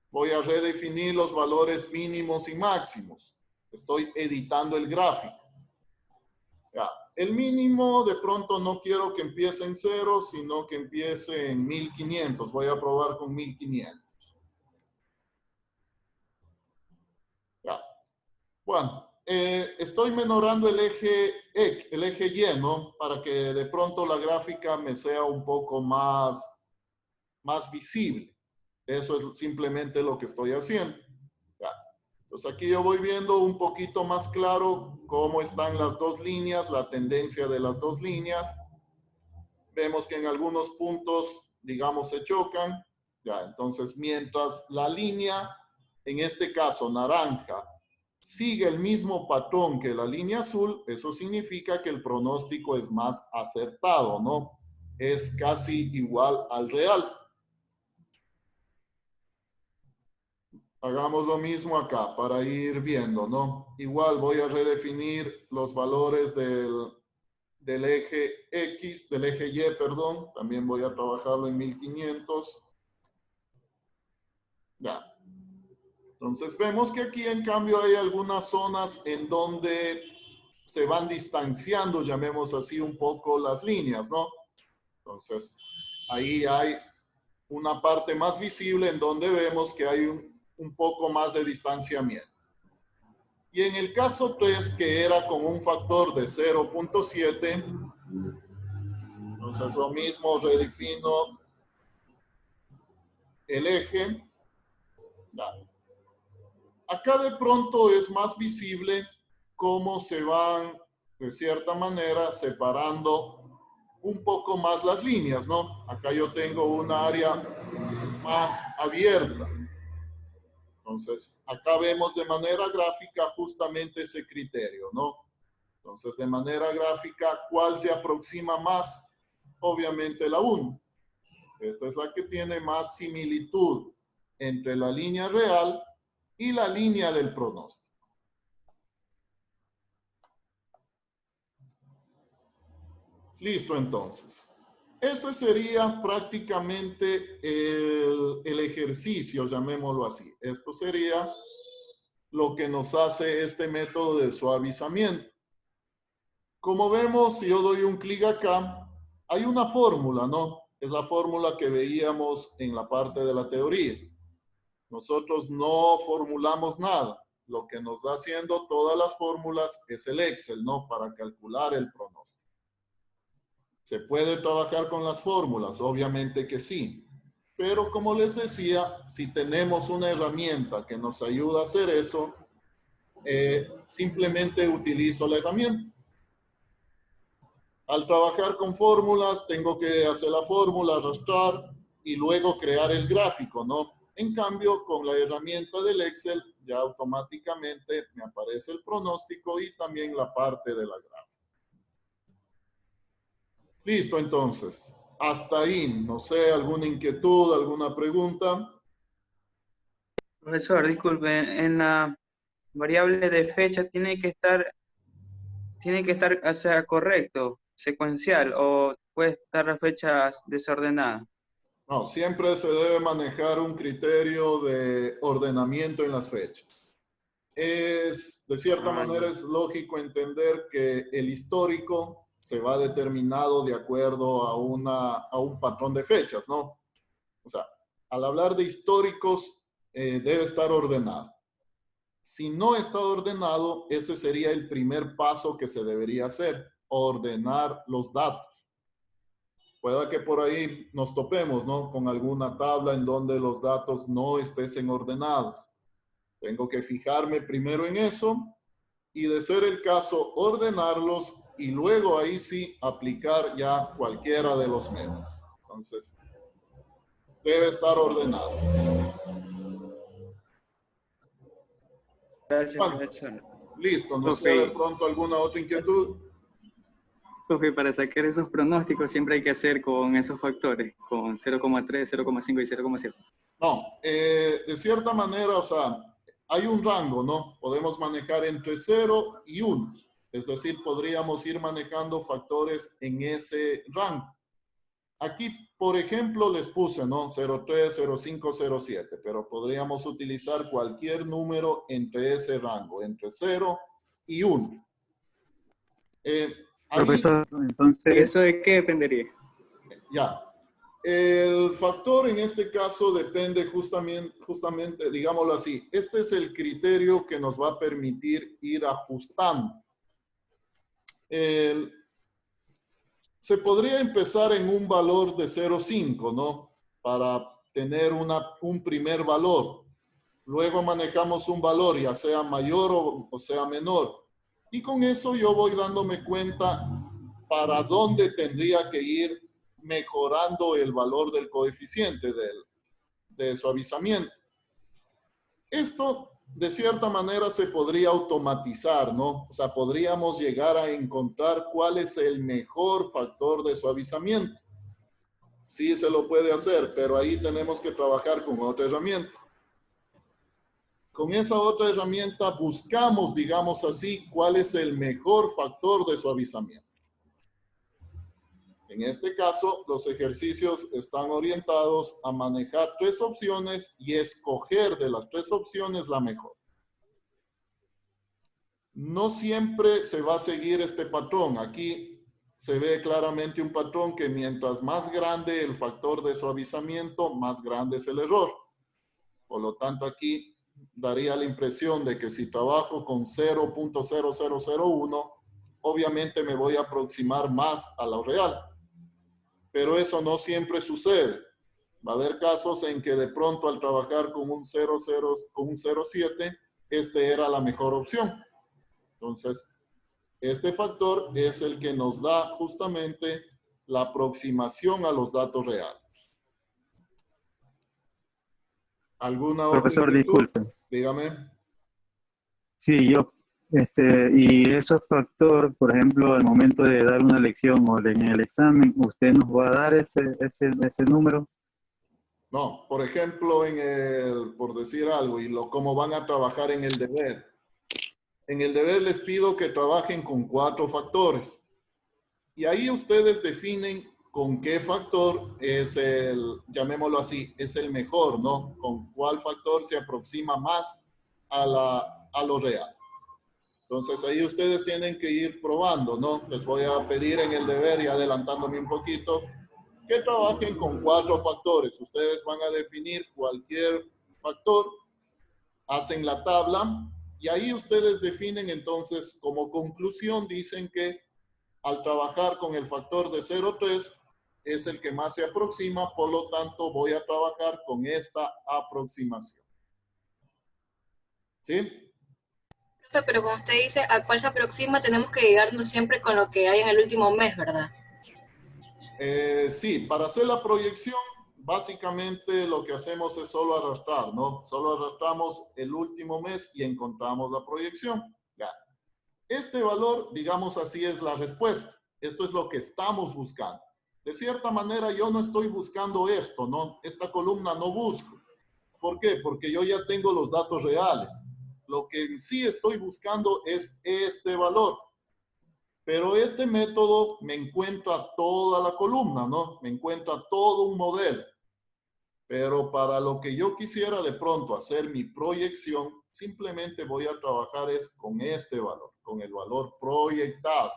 Voy a redefinir los valores mínimos y máximos. Estoy editando el gráfico. Ya. El mínimo de pronto no quiero que empiece en 0, sino que empiece en 1500. Voy a probar con 1500. Ya. Bueno, estoy menorando el eje Y, ¿no? Para que de pronto la gráfica me sea un poco más visible. Eso es simplemente lo que estoy haciendo. Ya. Entonces aquí yo voy viendo un poquito más claro cómo están las dos líneas, la tendencia de las dos líneas. Vemos que en algunos puntos, digamos, se chocan. Ya, entonces mientras la línea, en este caso naranja, sigue el mismo patrón que la línea azul, eso significa que el pronóstico es más acertado, ¿no? Es casi igual al real. Hagamos lo mismo acá para ir viendo, ¿no? Igual voy a redefinir los valores del eje X, del eje Y, perdón. También voy a trabajarlo en 1500. Ya. Entonces vemos que aquí en cambio hay algunas zonas en donde se van distanciando, llamemos así, un poco las líneas, ¿no? Entonces ahí hay una parte más visible en donde vemos que hay un poco más de distanciamiento. Y en el caso 3, que era con un factor de 0.7, entonces lo mismo, redefino el eje. Ya. acá de pronto es más visible cómo se van, de cierta manera, separando un poco más las líneas, ¿no? Acá yo tengo una área más abierta. Entonces, acá vemos de manera gráfica justamente ese criterio, ¿no? Entonces, de manera gráfica, ¿cuál se aproxima más? Obviamente la 1. Esta es la que tiene más similitud entre la línea real y la línea del pronóstico. Listo, entonces. Ese sería prácticamente el ejercicio, llamémoslo así. Esto sería lo que nos hace este método de suavizamiento. Como vemos, si yo doy un clic acá, hay una fórmula, ¿no? Es la fórmula que veíamos en la parte de la teoría. Nosotros no formulamos nada. Lo que nos da haciendo todas las fórmulas es el Excel, ¿no? Para calcular el pronóstico. ¿Se puede trabajar con las fórmulas? Obviamente que sí. Pero como les decía, si tenemos una herramienta que nos ayuda a hacer eso, simplemente utilizo la herramienta. Al trabajar con fórmulas, tengo que hacer la fórmula, arrastrar y luego crear el gráfico, ¿no? En cambio, con la herramienta del Excel, ya automáticamente me aparece el pronóstico y también la parte de la gráfica. Listo, entonces. Hasta ahí, no sé, alguna inquietud, alguna pregunta.
Profesor, disculpe, en la variable de fecha tiene que estar, o sea, correcto, secuencial, o puede estar las fechas desordenadas.
No, siempre se debe manejar un criterio de ordenamiento en las fechas. De cierta manera, es lógico entender que el histórico se va determinado de acuerdo a un patrón de fechas, ¿no? O sea, al hablar de históricos, debe estar ordenado. Si no está ordenado, ese sería el primer paso que se debería hacer, ordenar los datos. Pueda que por ahí nos topemos, ¿no? Con alguna tabla en donde los datos no estén ordenados. Tengo que fijarme primero en eso y, de ser el caso, ordenarlos y luego ahí sí aplicar ya cualquiera de los métodos. Entonces, debe estar ordenado.
Gracias,
Bueno,
profesor.
listo, no sé de pronto alguna otra inquietud.
Profe, para sacar esos pronósticos siempre hay que hacer con esos factores, con 0,3, 0,5 y 0,7.
No, de cierta manera, o sea, hay un rango, ¿no? Podemos manejar entre 0 y 1. Es decir, podríamos ir manejando factores en ese rango. Aquí, por ejemplo, les puse, ¿no? 0,3, 0,5, 0,7, pero podríamos utilizar cualquier número entre ese rango, entre 0 y 1.
Profesor, entonces, ¿eso de qué dependería?
Ya. El factor en este caso depende justamente, digámoslo así, este es el criterio que nos va a permitir ir ajustando. Se podría empezar en un valor de 0,5, ¿no? Para tener un primer valor. Luego manejamos un valor, ya sea mayor o sea menor. Y con eso yo voy dándome cuenta para dónde tendría que ir mejorando el valor del coeficiente de suavizamiento. Esto, de cierta manera, se podría automatizar, ¿no? O sea, podríamos llegar a encontrar cuál es el mejor factor de suavizamiento. Sí se lo puede hacer, pero ahí tenemos que trabajar con otra herramienta. Con esa otra herramienta buscamos, digamos así, cuál es el mejor factor de suavizamiento. En este caso, los ejercicios están orientados a manejar 3 opciones y escoger de las 3 opciones la mejor. No siempre se va a seguir este patrón. Aquí se ve claramente un patrón que mientras más grande el factor de suavizamiento, más grande es el error. Por lo tanto, aquí daría la impresión de que si trabajo con 0.0001, obviamente me voy a aproximar más a lo real. Pero eso no siempre sucede. Va a haber casos en que de pronto al trabajar con un 0,7 este era la mejor opción. Entonces, este factor es el que nos da justamente la aproximación a los datos reales. ¿Alguna otra
Profesor,
inquietud?
disculpe.
Dígame.
Sí, y esos factores, por ejemplo, al momento de dar una lección o en el examen, ¿usted nos va a dar ese número?
No, por ejemplo, por decir algo, cómo van a trabajar en el deber. En el deber les pido que trabajen con 4 factores. Y ahí ustedes definen con qué factor es llamémoslo así, es el mejor, ¿no? Con cuál factor se aproxima más a lo real. Entonces ahí ustedes tienen que ir probando, ¿no? Les voy a pedir en el deber, y adelantándome un poquito, que trabajen con 4 factores. Ustedes van a definir cualquier factor, hacen la tabla, y ahí ustedes definen entonces, como conclusión, dicen que al trabajar con el factor de 0,3 es el que más se aproxima, por lo tanto voy a trabajar con esta aproximación. ¿Sí?
Pero como usted dice, a cuál se aproxima, tenemos que llegarnos siempre con lo que hay en el último mes, ¿verdad?
Sí, para hacer la proyección, básicamente lo que hacemos es solo arrastrar, ¿no? Solo arrastramos el último mes y encontramos la proyección. Ya. Este valor, digamos así, es la respuesta. Esto es lo que estamos buscando. De cierta manera, yo no estoy buscando esto, ¿no? Esta columna no busco. ¿Por qué? Porque yo ya tengo los datos reales. Lo que en sí estoy buscando es este valor. Pero este método me encuentra toda la columna, ¿no? Me encuentra todo un modelo. Pero para lo que yo quisiera de pronto hacer mi proyección, simplemente voy a trabajar es con este valor, con el valor proyectado.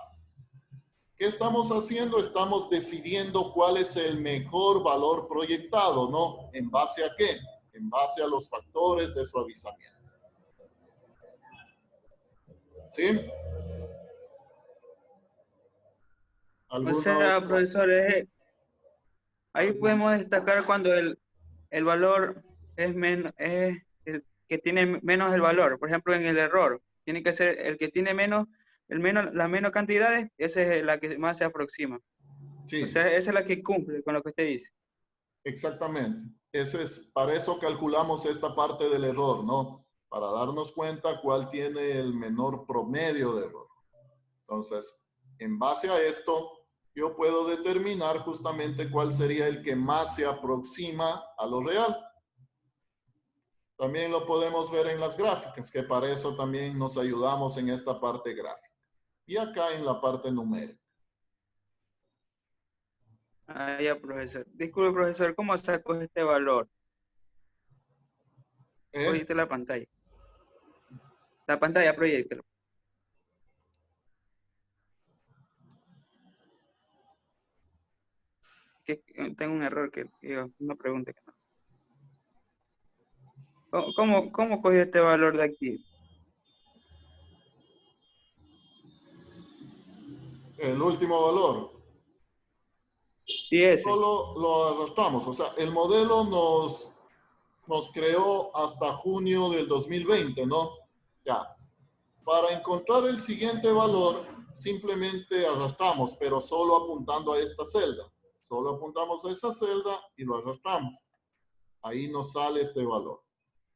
¿Qué estamos haciendo? Estamos decidiendo cuál es el mejor valor proyectado, ¿no? ¿En base a qué? En base a los factores de suavizamiento. ¿Sí?
O sea, profesor, ahí podemos destacar cuando el valor es menos, es el que tiene menos el valor. Por ejemplo, en el error, tiene que ser el que tiene las menos cantidades, esa es la que más se aproxima.
Sí.
O sea, esa es la que cumple con lo que usted dice.
Exactamente. Para eso calculamos esta parte del error, ¿no? Para darnos cuenta cuál tiene el menor promedio de error. Entonces, en base a esto, yo puedo determinar justamente cuál sería el que más se aproxima a lo real. También lo podemos ver en las gráficas, que para eso también nos ayudamos en esta parte gráfica. Y acá en la parte numérica.
Ah, ya, profesor. Disculpe, profesor, ¿cómo sacó este valor? Proyecte la pantalla. La pantalla, proyectelo. Que tengo un error una pregunta que no. ¿Cómo cogió este valor de aquí?
El último valor.
Y ese.
Solo lo arrastramos. O sea, el modelo nos creó hasta junio del 2020, ¿no? Ya. Para encontrar el siguiente valor, simplemente arrastramos, pero solo apuntando a esta celda. Solo apuntamos a esa celda y lo arrastramos. Ahí nos sale este valor.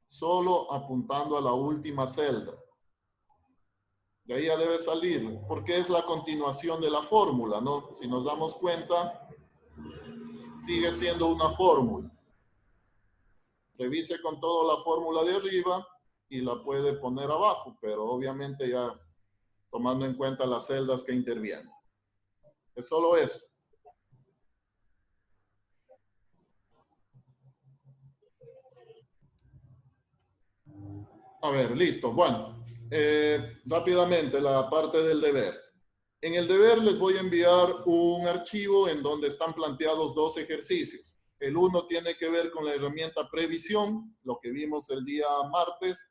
Solo apuntando a la última celda. De ahí ya debe salir, porque es la continuación de la fórmula, ¿no? Si nos damos cuenta, sigue siendo una fórmula. Revise con toda la fórmula de arriba y la puede poner abajo, pero obviamente ya tomando en cuenta las celdas que intervienen. Es solo eso. A ver, listo. Bueno, rápidamente la parte del deber. En el deber les voy a enviar un archivo en donde están planteados 2 ejercicios. El uno tiene que ver con la herramienta previsión, lo que vimos el día martes,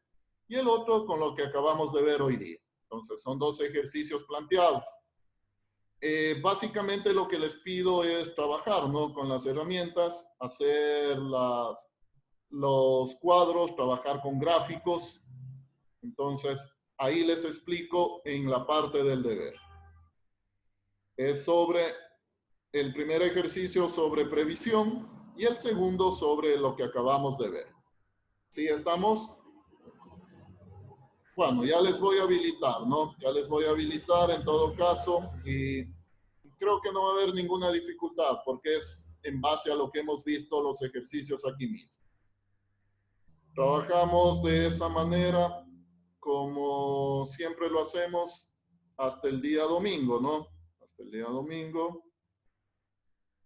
y el otro con lo que acabamos de ver hoy día. Entonces, son 2 ejercicios planteados. Básicamente lo que les pido es trabajar, ¿no? Con las herramientas, hacer los cuadros, trabajar con gráficos. Entonces, ahí les explico en la parte del deber. Es sobre el primer ejercicio sobre previsión y el segundo sobre lo que acabamos de ver. ¿Sí estamos? Bueno, ya les voy a habilitar, ¿no? Ya les voy a habilitar en todo caso y creo que no va a haber ninguna dificultad porque es en base a lo que hemos visto los ejercicios aquí mismo. Trabajamos de esa manera como siempre lo hacemos hasta el día domingo, ¿no? Hasta el día domingo,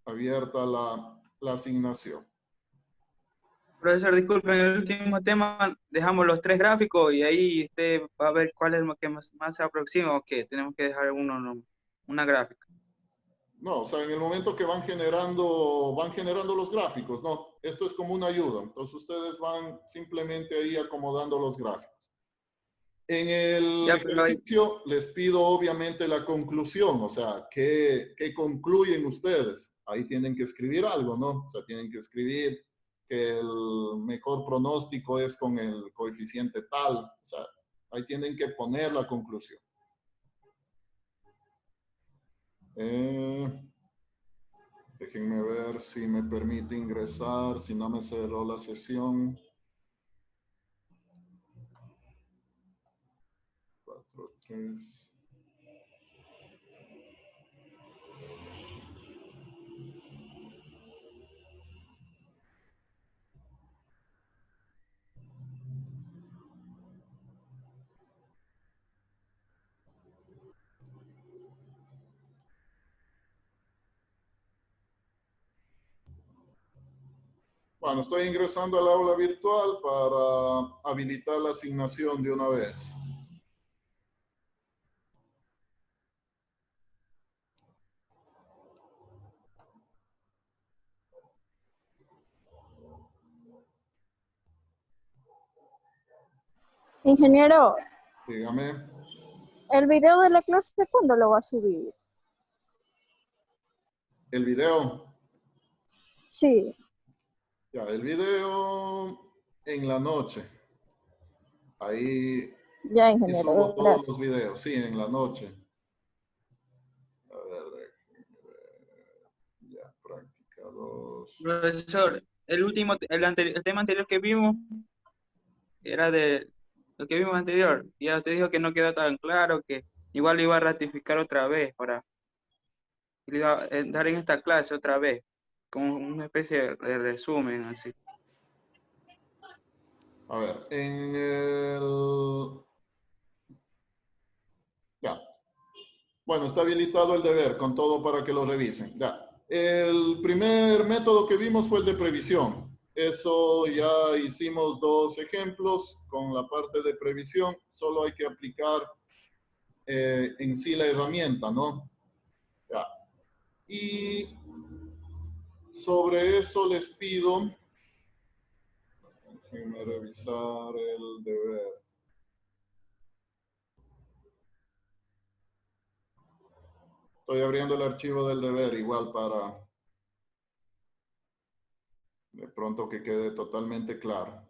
abierta la asignación.
Profesor, disculpen, en el último tema dejamos los 3 gráficos y ahí usted va a ver cuál es lo que más se aproxima o qué. Tenemos que dejar una gráfica.
No, o sea, en el momento que van generando los gráficos, ¿no? Esto es como una ayuda. Entonces ustedes van simplemente ahí acomodando los gráficos. En el ejercicio les pido obviamente la conclusión, o sea, ¿qué concluyen ustedes? Ahí tienen que escribir algo, ¿no? O sea, tienen que escribir que el mejor pronóstico es con el coeficiente tal. O sea, ahí tienen que poner la conclusión. Déjenme ver si me permite ingresar, si no me cerró la sesión. 4, 3. Bueno, estoy ingresando al aula virtual para habilitar la asignación de una vez.
Ingeniero,
Dígame.
¿el video de la clase cuándo lo va a subir?
¿El video?
Sí.
Ya, el video en la noche. Ahí
Ya, ingeniero,
subo todos
gracias.
los videos, sí, en la noche. A ver, ya, práctica 2.
Profesor, el tema anterior que vimos era de lo que vimos anterior. Ya usted dijo que no quedó tan claro, que igual lo iba a ratificar otra vez para le iba a dar en esta clase otra vez, como una especie de resumen así.
A ver, en el... Ya. Bueno, está habilitado el deber con todo para que lo revisen. Ya. El primer método que vimos fue el de previsión. Eso ya hicimos 2 ejemplos con la parte de previsión. Solo hay que aplicar en sí la herramienta, ¿no? Ya. Y sobre eso les pido... Déjenme revisar el deber. Estoy abriendo el archivo del deber igual para de pronto que quede totalmente claro.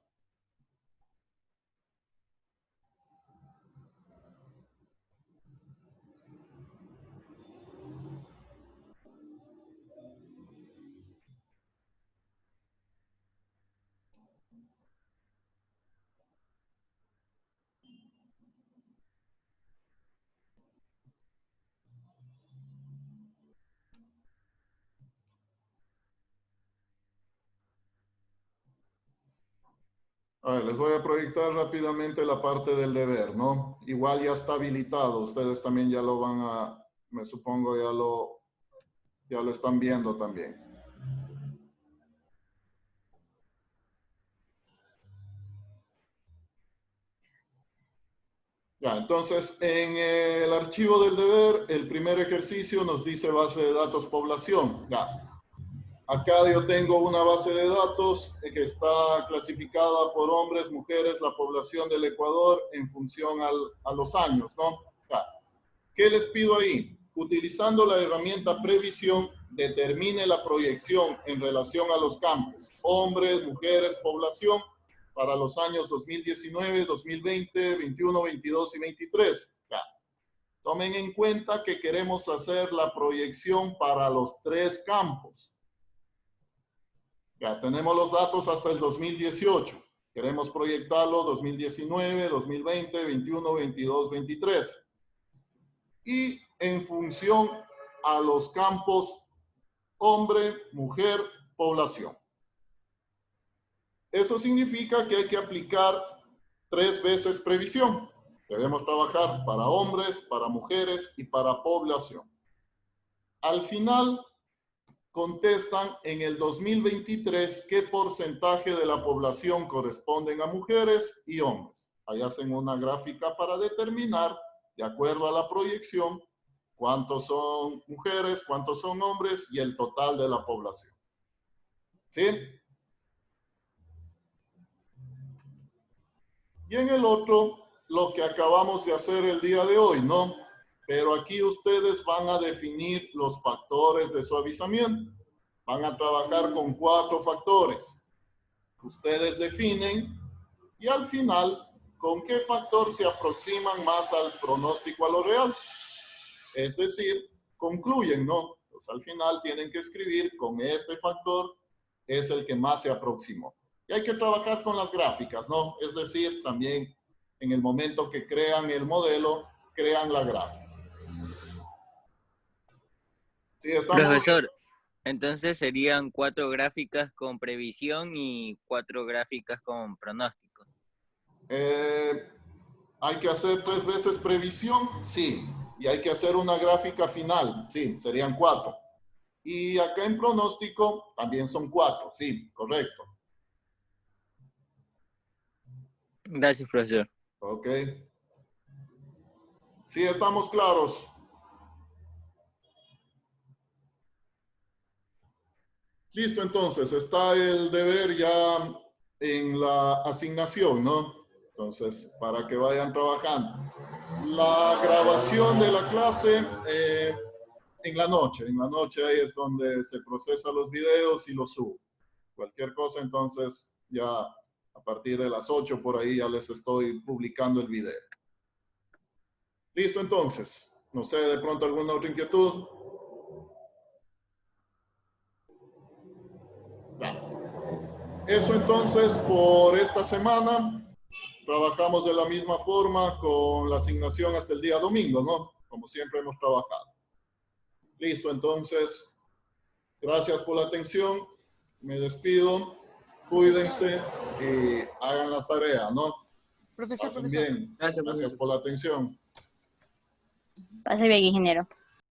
A ver, les voy a proyectar rápidamente la parte del deber, ¿no? Igual ya está habilitado. Ustedes también ya lo van a, me supongo ya lo están viendo también. Ya, entonces, en el archivo del deber, el primer ejercicio nos dice base de datos población. Ya. Acá yo tengo una base de datos que está clasificada por hombres, mujeres, la población del Ecuador en función a los años, ¿no? Ya. ¿Qué les pido ahí? Utilizando la herramienta previsión, determine la proyección en relación a los campos, hombres, mujeres, población, para los años 2019, 2020, 21, 22 y 23. Ya. Tomen en cuenta que queremos hacer la proyección para los 3 campos. Ya tenemos los datos hasta el 2018. Queremos proyectarlo 2019, 2020, 21, 22, 23. Y en función a los campos hombre, mujer, población. Eso significa que hay que aplicar 3 veces previsión. Debemos trabajar para hombres, para mujeres y para población. Al final, contestan en el 2023 qué porcentaje de la población corresponden a mujeres y hombres. Ahí hacen una gráfica para determinar, de acuerdo a la proyección, cuántos son mujeres, cuántos son hombres y el total de la población. ¿Sí? Y en el otro, lo que acabamos de hacer el día de hoy, ¿no? Pero aquí ustedes van a definir los factores de suavizamiento. Van a trabajar con 4 factores. Ustedes definen y al final, ¿con qué factor se aproximan más al pronóstico a lo real? Es decir, concluyen, ¿no? Pues al final tienen que escribir con este factor es el que más se aproximó. Y hay que trabajar con las gráficas, ¿no? Es decir, también en el momento que crean el modelo, crean la gráfica. Sí, estamos...
Profesor, entonces serían 4 gráficas con previsión y 4 gráficas con pronóstico.
¿Hay que hacer 3 veces previsión? Sí. Y hay que hacer una gráfica final. Sí, serían 4. Y acá en pronóstico también son 4. Sí, correcto.
Gracias, profesor.
Ok. Sí, estamos claros. Listo, entonces, está el deber ya en la asignación, ¿no? Entonces, para que vayan trabajando. La grabación de la clase en la noche ahí es donde se procesan los videos y los subo. Cualquier cosa, entonces, ya a partir de las 8 por ahí ya les estoy publicando el video. Listo, entonces. No sé, de pronto alguna otra inquietud. Eso entonces por esta semana. Trabajamos de la misma forma con la asignación hasta el día domingo, ¿no? Como siempre hemos trabajado. Listo, entonces. Gracias por la atención. Me despido. Cuídense y hagan las tareas, ¿no?
Profesor,
Pasen
profesor.
bien. Gracias por la atención.
Pase bien, ingeniero.